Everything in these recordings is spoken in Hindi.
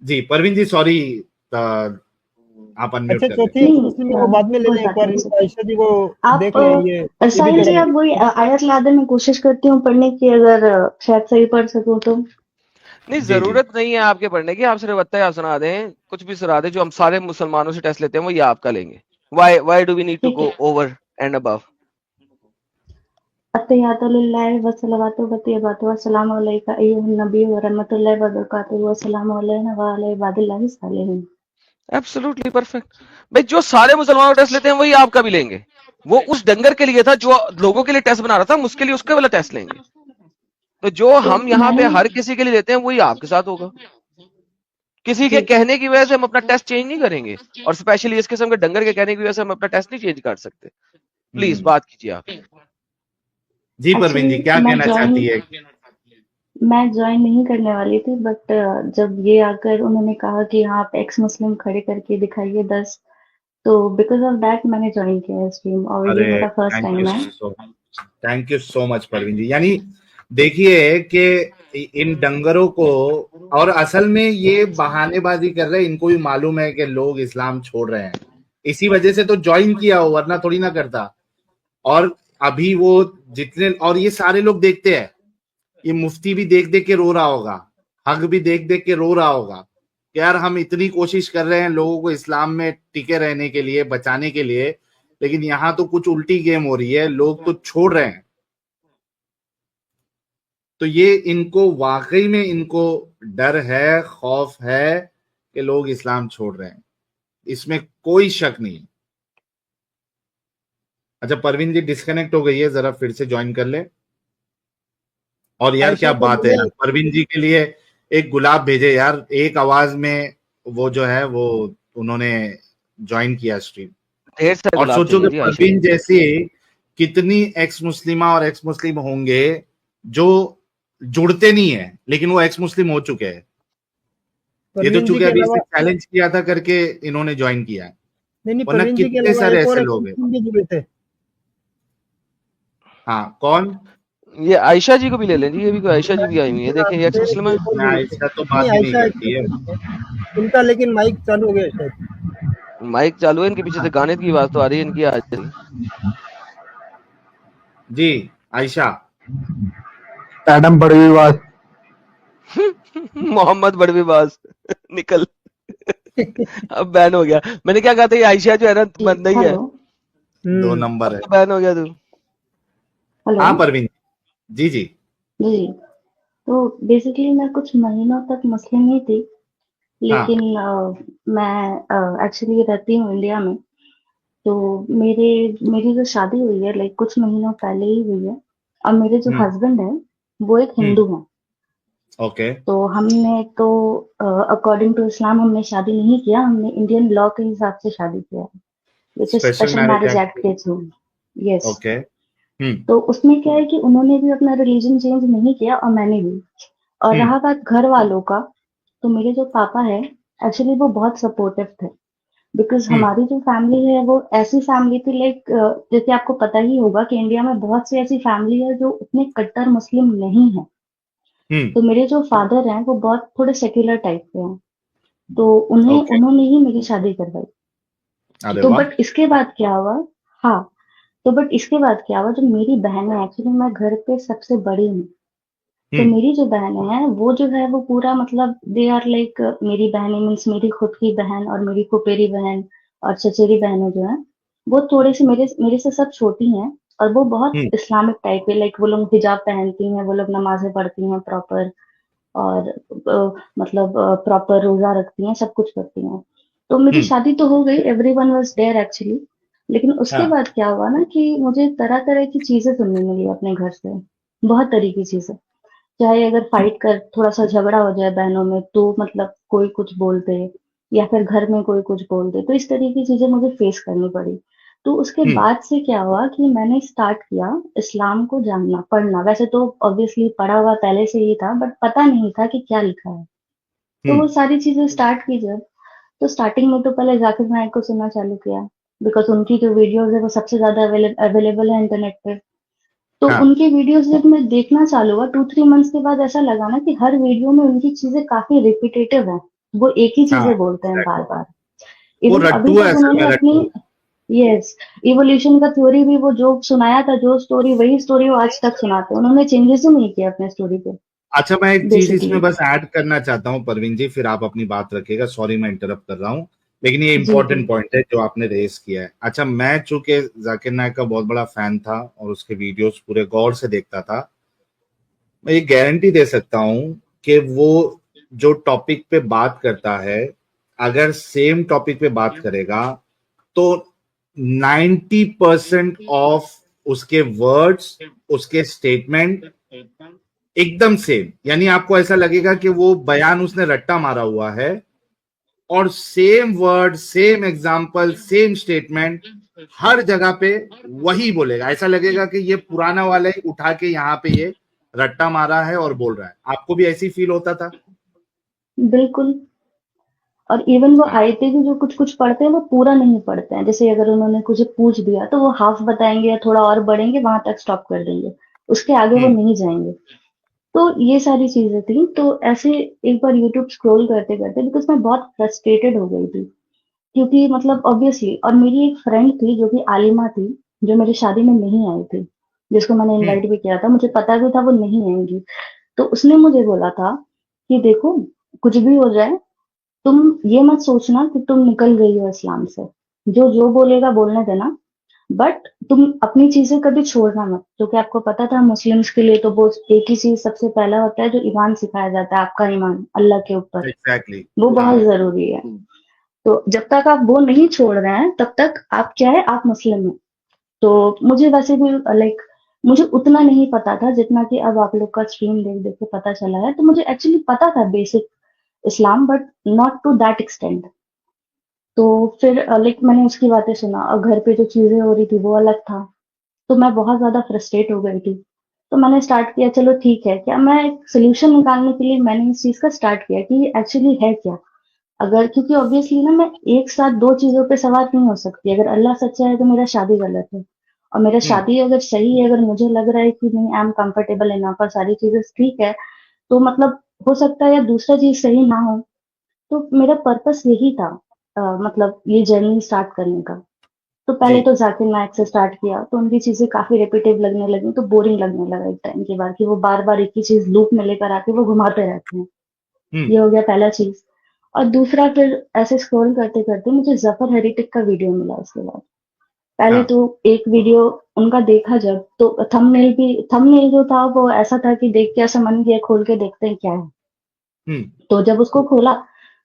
जी परवीन जी सॉरी, आप अनम्यूट अच्छा कर लें। चौथी एक्स मुस्लिम को बाद में ले लें, एक बार आयशा जी को देख लें, ये भी साहिल जी थोड़ा आप वही आयत लादे में कोशिश करती हूँ पढ़ने की, अगर शायद सही पढ़ सकूं तो। नहीं, जी जी जरूरत नहीं है आपके पढ़ने की, आप सिर्फ अत्तहियात सुना दें, कुछ भी सुना दें, जो हम सारे मुसलमानों से टेस्ट लेते हैं वो ये आपका लेंगे। Why do we need to ठीक गो है। Over and above? अत्तहियातु लिल्लाहि व सलावतु व तय्यबातु व सलामु अलैका अय्युहन नबी व रहमतुल्लाहि व बरकातुहू व सलामु अलैना व अला इबादिल्लाहि सालिहीन। Absolutely perfect. भाई जो सारे मुसलमानों टेस्ट लेते हैं वही आपका भी लेंगे। वो उस डंगर के लिए था जो लोगों के लिए टेस्ट बना रहा था, हम उसके लिए उसके वाला टेस्ट लेंगे। तो जो तो हम यहाँ पे मैंने हर किसी के लिए लेते हैं वही आपके साथ होगा। किसी के जी कहने की वजह से हम अपना टेस्ट चेंज नहीं करेंगे, और स्पेशली इस किस्म के डंगर के कहने की वजह से हम अपना टेस्ट नहीं चेंज कर सकते। प्लीज बात कीजिए आप। जी परवीन जी एक्चुअली क्या कहना चाहती है? मैं ज्वाइन नहीं करने वाली थी, बट जब ये आकर उन्होंने कहा कि हाँ आप एक्स मुस्लिम खड़े करके दिखाइए 10, तो बिकॉज ऑफ दैट मैंने ज्वाइन किया है स्ट्रीम, और ये अरे मेरा फर्स्ट टाइम है। Thank you so much Parveen ji. यानी देखिए कि इन डंगरों को, और असल में ये बहानेबाजी कर रहे हैं, इनको भी मालूम है कि लोग इस्लाम छोड़ रहे हैं, इसी वजह से तो ज्वाइन किया हो, वरना थोड़ी ना करता। और अभी वो जितने, और ये सारे लोग देखते हैं, ये मुफ्ती भी देख देख के रो रहा होगा, हक भी देख देख के रो रहा होगा कि यार हम इतनी कोशिश कर रहे हैं लोगों को इस्लाम में टिके रहने के लिए, बचाने के लिए, लेकिन यहां तो कुछ उल्टी गेम हो रही है, लोग तो छोड़ रहे हैं। तो ये इनको वाकई में इनको डर है, खौफ है कि लोग इस्लाम छोड़ रहे हैं, इसमें कोई शक नहीं। अच्छा परवीन जी डिस्कनेक्ट हो गई है, जरा फिर से ज्वाइन कर ले। और यार आयशा क्या को बात है यार, परवीन जी के लिए एक गुलाब भेजे यार, एक आवाज में वो जो है वो उन्होंने ज्वाइन किया स्ट्रीम। ढेर सारे और गुलाब सोचो कि चाहिए जी आयशा परवीन जी। जैसे कितनी एक्स मुस्लिमा और एक्स मुस्लिम होंगे जो जुड़ते नहीं है, लेकिन वो एक्स मुस्लिम हो चुके हैं। ये तो परवीन जी चूंकि के अभी अलावा, इसने चैलेंज किया था करके इन्होंने ज्वाइन किया है, नहीं नहीं, वरना परवीन जी के कितने अलावा सारे एक और ऐसे एक्स लोग हैं। मुस्लिम भी जुड़े थे। हाँ कौन? ये आयशा जी को भी ले लें जी, ये भी कोई आयशा जी भी आई हुई है, देखें ये एक्स मुस्लिम है। एक और मैं जुड़े थे। आयशा तो नहीं, बात ही नहीं आयशा एक्स करती है। मुस्लिम है। इनका लेकिन माइक चालू हो गया शायद। माइक चालू है, इनके पीछे से गाने की आवाज तो आ रही है इनकी आज। जी आयशा। एडम बड़वीवास। मोहम्मद बड़वीबाज निकल। अब बैन हो गया। मैंने क्या कहा था, ये आयशा जो है ना जी बंदा ही है। हेलो। 2 नंबर अब है। तो बैन हो गया तू। हेलो। हाँ परवीन जी जी। जी, तो बेसिकली मैं कुछ महीनों तक मुस्लिम ही थी, हाँ लेकिन मैं एक्चुअली रहती हूँ इंडिया में। तो मेरे मेरी जो शादी हुई है लाइक कुछ महीनों पहले ही हुई है, और मेरे जो हम्म हस्बैंड है वो एक हम्म हिंदू हैं। ओके तो हमने तो अकॉर्डिंग टू इस्लाम हमने शादी नहीं किया, हमने इंडियन लॉ के हिसाब से शादी किया है, which is special special marriage marriage act act. के थ्रू। यस। ओके तो उसमें क्या है कि उन्होंने भी अपना रिलीजन चेंज नहीं किया और मैंने भी। और हम्म रहा बात घर वालों का, तो मेरे जो पापा है एक्चुअली वो बहुत सपोर्टिव थे, बिकॉज हम्म हमारी जो फैमिली है वो ऐसी फैमिली थी लाइक, जैसे आपको पता ही होगा कि इंडिया में बहुत सी ऐसी फैमिली है जो उतने कट्टर मुस्लिम नहीं है। हम्म तो मेरे जो फादर हैं वो बहुत थोड़े सेक्युलर टाइप के हैं, तो उन्हें ओके। उन्होंने ही मेरी शादी करवाई। अरे तो वाह। बट इसके बाद क्या हुआ, हाँ, तो बट इसके बाद क्या हुआ, जो मेरी बहन है एक्चुअली मैं घर पे सबसे बड़ी हूँ। तो हम्म मेरी जो बहनें हैं वो जो है वो पूरा मतलब दे आर लाइक, मेरी बहनें मीन्स मेरी खुद की बहन और मेरी फुफेरी बहन और चचेरी बहनें जो हैं वो थोड़ी सी मेरे मेरे से सब छोटी हैं, और वो बहुत हम्म इस्लामिक टाइप के, लाइक वो लोग हिजाब पहनती हैं, वो लोग नमाजें पढ़ती हैं प्रॉपर, और मतलब प्रॉपर रोजा रखती हैं, सब कुछ करती हैं। तो मेरी हम्म शादी तो हो गई, एवरीवन वाज देयर एक्चुअली। लेकिन उसके हाँ बाद क्या हुआ ना कि मुझे तरह तरह की चीजें सुनने मिली अपने घर से, बहुत तरह की चीजें। चाहे अगर फाइट कर थोड़ा सा झगड़ा हो जाए बहनों में तो मतलब कोई कुछ बोल दे, या फिर घर में कोई कुछ बोल दे, तो इस तरह की चीजें मुझे फेस करनी पड़ी। तो उसके हम्म बाद से क्या हुआ कि मैंने स्टार्ट किया इस्लाम को जानना पढ़ना। वैसे तो ऑब्वियसली पढ़ा हुआ पहले से ही था, बट पता नहीं था कि क्या लिखा है। तो हम्म वो सारी चीजें स्टार्ट की जब, तो स्टार्टिंग में तो पहले जाकिर नायक को सुनना चालू किया, बिकॉज उनकी जो वीडियोस है वो सबसे ज्यादा अवेलेबल है इंटरनेट पे। तो हाँ उनके वीडियोस जब मैं देखना चालू हुआ 2-3 मंथ्स के बाद, ऐसा लगा ना कि हर वीडियो में उनकी चीजें काफी रिपीटेटिव है, वो एक ही हाँ, चीजें बोलते हैं एग्जैक्टली। बार-बार। वो इवन अभी रट्टू है, तक असल में उन्होंने रट्टू। अपनी यस इवोल्यूशन का थ्योरी भी वो जो सुनाया था, जो स्टोरी वही स्टोरी वो आज तक सुनाते हैं। उन्होंने चेंजेस ही नहीं किया अपने स्टोरी पे अच्छा, मैं एक चीज इसमें बेसिकली। बस ऐड करना चाहता हूँ परवीन जी, फिर आप अपनी बात रखिएगा। सॉरी मैं इंटरप्ट कर रहा हूँ, लेकिन ये जी, जी। इंपॉर्टेंट पॉइंट है जो आपने रेस किया है। अच्छा, मैं चूंकि जाकिर नायक का बहुत बड़ा फैन था और उसके वीडियोस पूरे गौर से देखता था, मैं ये गारंटी दे सकता हूँ कि वो जो टॉपिक पे बात करता है, अगर सेम टॉपिक पे बात करेगा तो 90% ऑफ उसके वर्ड्स, उसके स्टेटमेंट एकदम सेम। यानी आपको ऐसा लगेगा कि वो बयान उसने रट्टा मारा हुआ है, और same word, same example, same statement हर जगह पे वही बोलेगा। ऐसा लगेगा कि ये पुराना वाला ही उठा के यहाँ पे ये रट्टा मारा है और बोल रहा है। आपको भी ऐसी फील होता था? बिल्कुल। और इवन वो हाँ। आयतें भी जो कुछ-कुछ पढ़ते हैं, वो पूरा नहीं पढ़ते हैं। जैसे अगर उन्होंने कुछ पूछ दिया, तो वो हाफ बताएँगे या थोड़ा और बढ़ेंगे, वहाँ तक स्टॉप कर देंगे। उसके आगे वो हम्म। नहीं जाएँगे। तो ये सारी चीज़ें थी। तो ऐसे एक बार यूट्यूब स्क्रॉल करते-करते बिकॉज़ मैं बहुत फ्रस्ट्रेटेड हो गई थी। क्योंकि मतलब ऑब्वियसली और मेरी एक फ्रेंड थी जो कि आलिमा थी, जो मेरी शादी में नहीं आई थी, जिसको मैंने हम्म। इनवाइट भी किया था। मुझे पता भी था वो नहीं आएँगी। तो उसने मुझे बोला था कि देखो, कुछ भी हो जाए, तुम ये मत सोचना कि तुम निकल गई हो इस्लाम से। जो बोलेगा बोलने देना, बट तुम अपनी चीज़ें कभी छोड़ना मत। क्योंकि आपको पता था मुस्लिम्स के लिए तो वो एक ही चीज़ सबसे पहला होता है जो ईमान सिखाया जाता है, आपका ईमान अल्लाह के ऊपर। एग्जैक्टली। वो बहुत हाँ। ज़रूरी है। तो जब तक आप वो नहीं छोड़ रहे हैं, तब तक आप क्या है, आप मुस्लिम हैं। तो मुझे वैसे भी लाइक मुझे उतना नहीं पता था जितना कि अब आप लोग का स्ट्रीम देख-देख के पता चला है। तो मुझे एक्चुअली पता था basic Islam, but not to that extent. तो फिर लाइक मैंने उसकी बातें सुना और घर पे जो चीज़ें हो रही थी वो अलग था। तो मैं बहुत ज़्यादा फ्रस्ट्रेट हो गई थी। तो मैंने स्टार्ट किया, चलो ठीक है, क्या मैं एक सॉल्यूशन निकालने के लिए मैंने इस चीज़ का स्टार्ट किया कि ये एक्चुअली है क्या? अगर क्योंकि ऑब्वियसली ना मैं एक साथ 2 चीज़ों पे सवार नहीं हो सकती। अगर अल्लाह सच्चा है तो मेरा शादी गलत है, और मेरा हम्म। शादी अगर सही है, अगर मुझे लग रहा है कि नहीं आई एम कंफर्टेबल इनफ और सारी चीज़ें ठीक है, तो मतलब हो सकता है या दूसरा चीज़ सही ना हो। तो मेरा पर्पस यही था, मतलब ये जर्नी स्टार्ट करने का। तो जी। पहले तो जाकिर नायक से स्टार्ट किया, तो उनकी चीज़ें काफ़ी रिपीटिव लगने लगी, तो बोरिंग लगने लगा एक टाइम के बाद कि वो बार-बार एक ही चीज़ लूप में लेकर आके वो घुमाते रहते हैं। हम्म। ये हो गया पहला चीज़। और दूसरा फिर ऐसे स्क्रॉल करते-करते मुझे ज़फ़र हेरिटिक का वीडियो मिला उसके बाद। पहले हाँ। तो एक वीडियो उनका देखा जब, तो थंबनेल जो था वो ऐसा था कि देख के ऐसा मन किया खोल के देखते हैं क्या है। हम्म। तो जब उसको खोला,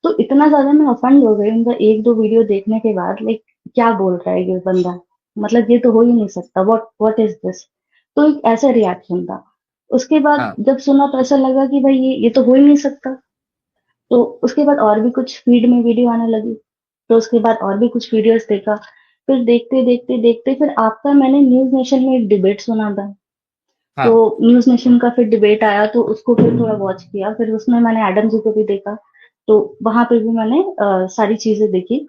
तो इतना ज़्यादा मैं ऑफेंड हो गई उनका 1-2 वीडियो देखने के बाद, लाइक क्या बोल रहा है ये बंदा? मतलब ये तो हो ही नहीं सकता, व्हाट इज़ दिस? तो एक ऐसा रिएक्शन था। उसके बाद हाँ। जब सुना तो ऐसा लगा कि भाई ये तो हो ही नहीं सकता। तो उसके बाद और भी कुछ फीड में वीडियो आने लगी। तो उसके बाद और भी कुछ वीडियोज़ देखा। फिर देखते फिर आपका मैंने न्यूज़ नेशन में एक डिबेट सुना था। तो हाँ। न्यूज़ नेशन का फिर डिबेट आया, तो उसको फिर थोड़ा वॉच किया। फिर उसमें मैंने एडम जी को भी देखा। तो वहाँ पे भी मैंने सारी चीज़ें देखी।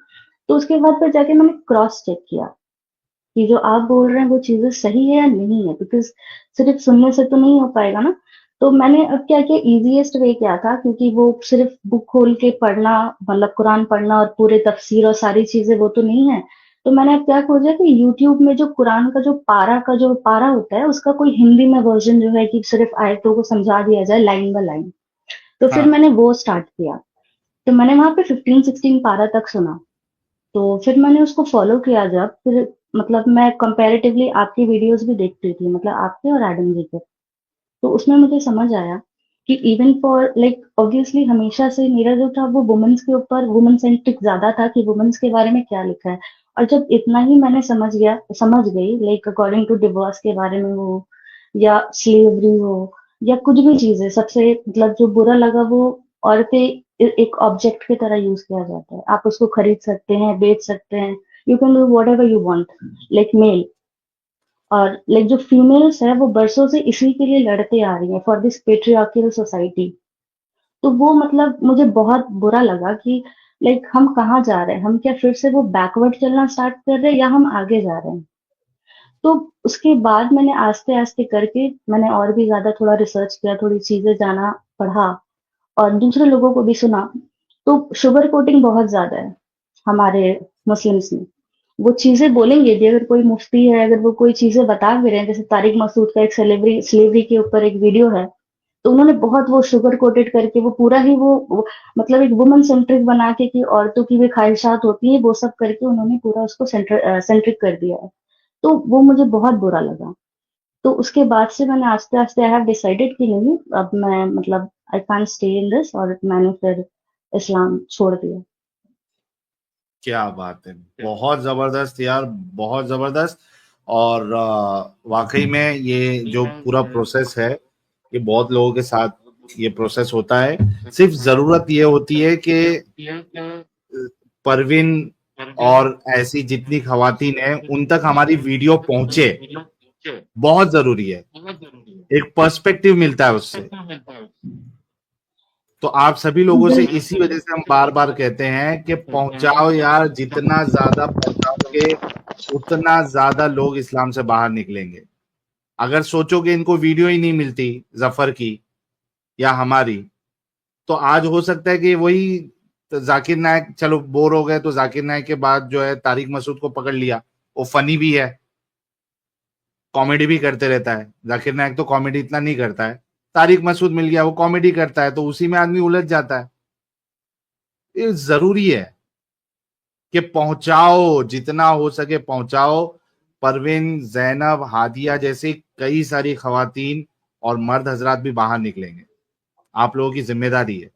तो उसके बाद फिर जाके मैंने क्रॉस चेक किया कि जो आप बोल रहे हैं वो चीज़ें सही है या नहीं है, बिकॉज़ सिर्फ़ सुनने से तो नहीं हो पाएगा ना। तो मैंने अब क्या किया, ईज़ीएस्ट वे क्या था, क्योंकि वो सिर्फ़ बुक खोल के पढ़ना, मतलब कुरान पढ़ना और पूरे तफ़सीर और सारी चीज़ें वो तो नहीं है। तो मैंने अब क्या खोजा कि यूट्यूब में जो कुरान का जो पारा होता है, उसका कोई हिंदी में वर्ज़न जो है कि सिर्फ़ आयतों को समझा दिया जाए लाइन बाय लाइन। तो फिर हाँ। मैंने वो स्टार्ट किया। तो मैंने वहाँ पे 15-16 पारा तक सुना। तो फिर मैंने उसको फ़ॉलो किया जब, फिर मतलब मैं कंपैरेटिवली आपकी वीडियोज़ भी देखती थी, मतलब आपके और एडम जी के। तो उसमें मुझे समझ आया कि इवन फॉर लाइक ऑब्वियसली हमेशा से मेरा जो था वो वुमेन्स के ऊपर वुमेन सेंट्रिक ज़्यादा था कि वुमेन्स के बारे में क्या लिखा है। और जब इतना ही मैंने समझ गई, लाइक अकॉर्डिंग टू डिवोर्स के बारे में हो या स्लेवरी हो या कुछ भी चीज़ें, सबसे मतलब जो बुरा लगा वो औरतें एक ऑब्जेक्ट की तरह यूज़ किया जाता है। आप उसको खरीद सकते हैं, बेच सकते हैं। You can do whatever you want, like male. और लाइक जो फीमेल्स है वो बरसों से इसी के लिए लड़ते आ रही हैं फॉर दिस पेट्रियार्कल सोसाइटी। तो वो मतलब मुझे बहुत बुरा लगा कि लाइक हम कहाँ जा रहे हैं, हम क्या फिर से वो बैकवर्ड चलना स्टार्ट कर रहे हैं या हम आगे जा रहे हैं। तो उसके बाद मैंने आस्ते आस्ते करके मैंने और भी ज्यादा थोड़ा रिसर्च किया, थोड़ी चीजें जाना, पढ़ा और दूसरे लोगों को भी सुना। तो शुगर कोटिंग बहुत ज्यादा है हमारे मुस्लिम्स में। वो चीजें बोलेंगे भी, अगर कोई मुफ्ती है, अगर वो कोई चीजें बता भी रहे हैं, जैसे तारिक मसूद का एक स्लेवरी के ऊपर एक वीडियो है, तो उन्होंने बहुत वो शुगर कोटेड करके वो पूरा ही वो मतलब एक वुमन सेंट्रिक बना के कि औरतों की भी ख्वाहिशात होती है, वो सब करके उन्होंने पूरा उसको सेंट्रिक कर दिया है। तो वो मुझे बहुत बुरा लगा। तो उसके बाद से मैंने आस्ते आस्ते आई हैव डिसाइडेड कि नहीं, अब मैं मतलब I can't stay in this, और मैंने फिर इस्लाम छोड़ दिया। क्या बात है, बहुत जबरदस्त यार, बहुत जबरदस्त। और वाकई में ये जो पूरा प्रोसेस है, ये बहुत लोगों के साथ ये प्रोसेस होता है। सिर्फ जरूरत ये होती है कि परवीन और ऐसी जितनी खवातीन हैं उन तक हमारी वीडियो पहुंचे, बहुत जरूरी है। एक पर्सपेक्टिव मिलता है उससे। तो आप सभी लोगों से इसी वजह से हम बार बार कहते हैं कि पहुंचाओ यार, जितना ज्यादा पहुंचाओगे उतना ज्यादा लोग इस्लाम से बाहर निकलेंगे। अगर सोचोगे इनको वीडियो ही नहीं मिलती जफर की या हमारी, तो आज हो सकता है कि वही जाकिर नायक, चलो बोर हो गए तो जाकिर नायक के बाद जो है तारिक मसूद को पकड़ लिया। वो फनी भी है, कॉमेडी भी करते रहता है। जाकिर नायक तो कॉमेडी इतना नहीं करता है, तारिक मसूद मिल गया वो कॉमेडी करता है, तो उसी में आदमी उलझ जाता है। ये जरूरी है कि पहुंचाओ, जितना हो सके पहुंचाओ। परवीन, जैनब, हादिया जैसी कई सारी खवातीन और मर्द हजरात भी बाहर निकलेंगे। आप लोगों की जिम्मेदारी है।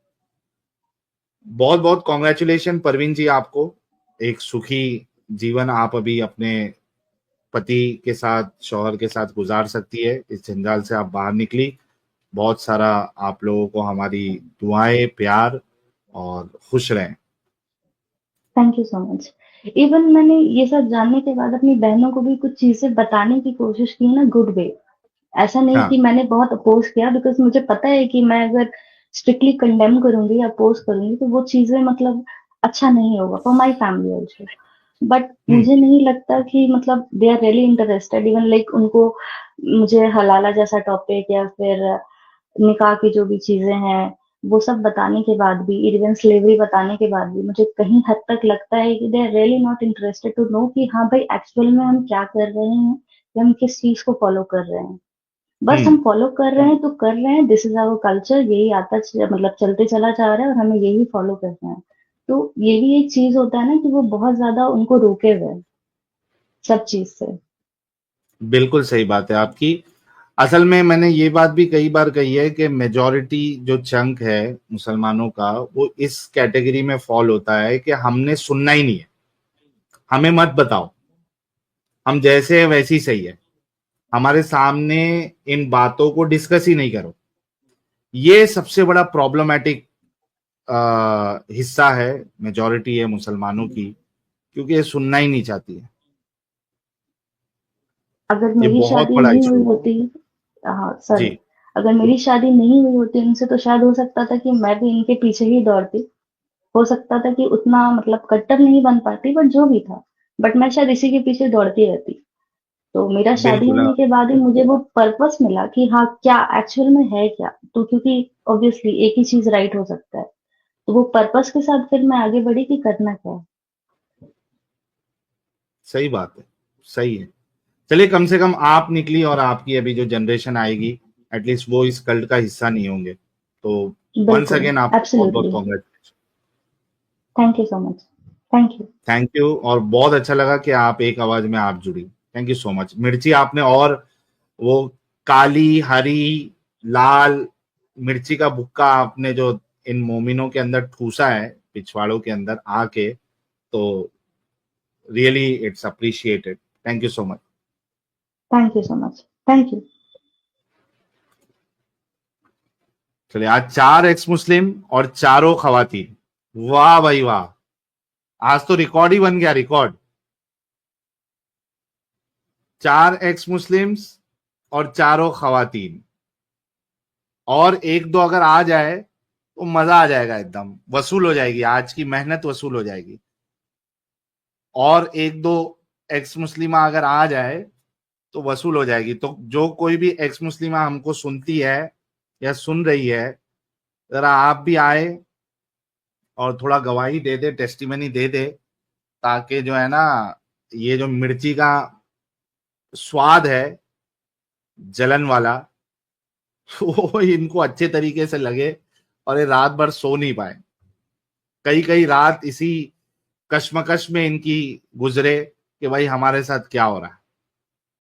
बहुत बहुत कॉन्ग्रेचुलेशन परवीन जी आपको। एक सुखी जीवन आप अभी अपने पति के साथ, शौहर के साथ गुजार सकती है। इस जंजाल से आप बाहर निकली। बहुत सारा आप लोगों को हमारी दुआएं, प्यार, और खुश रहें। Thank you so much. Even मैंने ये सब जानने के बाद अपनी बहनों को भी कुछ चीजें बताने की कोशिश की ना, गुड वे। ऐसा नहीं हाँ। कि मैंने बहुत अपोज किया, बिकॉज मुझे पता है कि मैं अगर स्ट्रिक्टली कंडेम करूंगी या अपोज करूंगी तो वो चीजें मतलब अच्छा नहीं होगा for my family also. But मुझे नहीं लगता कि मतलब they are really interested, even like उनको मुझे हलाला जैसा टॉपिक या फिर निकाह की जो भी चीजें हैं वो सब बताने के बाद भी, इवन स्लेवरी बताने के बाद भी, मुझे कहीं हद तक लगता है कि they are really not interested to know कि हाँ भाई एक्चुअल में हम क्या कर रहे हैं या हम किस चीज को फॉलो कर रहे हैं। बस हम फॉलो कर रहे हैं तो कर रहे हैं, दिस इज आवर कल्चर, यही मतलब चलते चला जा रहा है और हमें यही फॉलो करना है। तो ये भी एक चीज होता है ना कि वो बहुत ज्यादा उनको रोके हुए हैं सब चीज से। बिल्कुल सही बात है आपकी। असल में मैंने ये बात भी कई बार कही है कि मेजॉरिटी जो चंक है मुसलमानों का, वो इस कैटेगरी में फॉल होता है कि हमने सुनना ही नहीं है, हमें मत बताओ, हम जैसे है वैसे ही सही है, हमारे सामने इन बातों को डिस्कस ही नहीं करो। ये सबसे बड़ा प्रॉब्लमेटिक हिस्सा है, मेजॉरिटी है मुसलमानों की, क्योंकि ये सुनना ही नहीं चाहती है। अगर ये मेरी बहुत शादी बड़ा नहीं इशू हुई है। होती, हाँ सॉरी, जी। अगर मेरी शादी नहीं हुई होती उनसे तो शायद हो सकता था कि मैं भी इनके पीछे ही दौड़ती। हो सकता था कि उतना मतलब कट्टर नहीं बन पाती, बट जो भी था, बट मैं शायद इसी के पीछे दौड़ती रहती। तो मेरा शादी बिल्कुल। होने के बाद ही मुझे वो पर्पस मिला कि हाँ क्या एक्चुअल में है क्या। तो क्योंकि ऑब्वियसली एक ही चीज राइट हो सकता है, तो वो पर्पस के साथ फिर मैं आगे बढ़ी कि करना क्या है। सही बात है, सही है। चलिए, कम से कम आप निकली और आपकी अभी जो जनरेशन आएगी, एटलीस्ट वो इस कल्ट का हिस्सा नहीं होंगे। तो वंस बिल्कुल, अगेन आपको बहुत बहुत absolutely. Congratulation. Thank you so much. Thank you. Thank you. और बहुत अच्छा लगा कि आप एक आवाज में आप जुड़ी। थैंक यू सो मच मिर्ची। आपने और वो काली, हरी, लाल मिर्ची का भुक्का आपने जो इन मोमिनों के अंदर ठूसा है, पिछवाड़ों के अंदर आके, तो really it's appreciated. Thank you so much. Thank you so much. Thank you. चलिए, आज 4 एक्स मुस्लिम और चारों खवातीन। वाह भाई वाह, आज तो रिकॉर्ड ही बन गया, रिकॉर्ड। 4 एक्स मुस्लिम्स और चारों खवातीन, और एक दो अगर आ जाए तो मजा आ जाएगा, एकदम वसूल हो जाएगी, आज की मेहनत वसूल हो जाएगी। और एक दो एक्स मुस्लिमा अगर आ जाए तो वसूल हो जाएगी। तो जो कोई भी एक्स मुस्लिमा हमको सुनती है या सुन रही है, जरा आप भी आए, और थोड़ा गवाही दे दे, टेस्टिमनी दे दे, ताकि जो है ना ये जो मिर्ची का स्वाद है जलन वाला वो इनको अच्छे तरीके से लगे और ये रात भर सो नहीं पाए। कई कई रात इसी कश्मकश में इनकी गुजरे कि भाई हमारे साथ क्या हो रहा है।